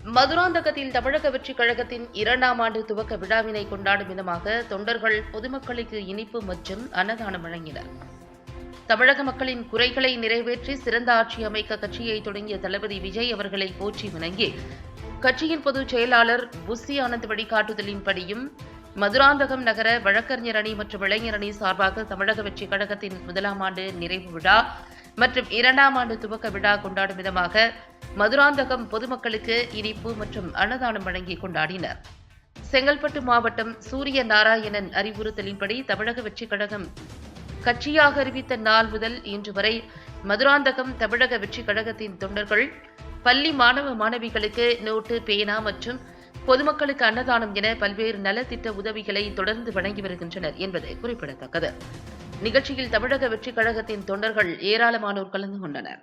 மதுராந்தகத்தில் தமிழக வெற்றிக் கழகத்தின் 2ஆம் ஆண்டு துவக்க விழாவினை கொண்டாடும் விதமாக தொண்டர்கள் பொதுமக்களுக்கு இனிப்பு மற்றும் அன்னதானம் வழங்கினர். தமிழக மக்களின் குறைகளை நிறைவேற்றி சிறந்த ஆட்சி அமைக்க கட்சியை தொடங்கிய தளபதி விஜய் அவர்களை போற்றி வணங்கி கட்சியின் பொதுச் செயலாளர் புஸ்ஸி ஆனந்த் வழிகாட்டுதலின்படியும் மதுராந்தகம் நகர வழக்கறிஞர் அணி மற்றும் இளைஞர் அணி சார்பாக தமிழக வெற்றிக் கழகத்தின் 1ஆம் ஆண்டு நிறைவு விழா மற்றும் 2ஆம் ஆண்டு துவக்க விழா கொண்டாடும் விதமாக மதுராந்தகம் பொதுமக்களுக்கு இனிப்பு மற்றும் அன்னதானம் வழங்கி கொண்டாடினர். செங்கல்பட்டு மாவட்டம் சூரிய நாராயணன் அறிவுறுத்தலின்படி தமிழக வெற்றிக் கழகம் கட்சியாக அறிவித்த நாள் முதல் இன்று வரை மதுராந்தகம் தமிழக வெற்றிக் கழகத்தின் தொண்டர்கள் பள்ளி மாணவ மாணவிகளுக்கு நோட்டு, பேனா மற்றும் பொதுமக்களுக்கு அன்னதானம் என பல்வேறு நலத்திட்ட உதவிகளை தொடர்ந்து வழங்கி வருகின்றனர் என்பது குறிப்பிடத்தக்கது. நிகழ்ச்சியில் தமிழக வெற்றிக் கழகத்தின் தொண்டர்கள் ஏராளமானோர் கலந்து கொண்டனர்.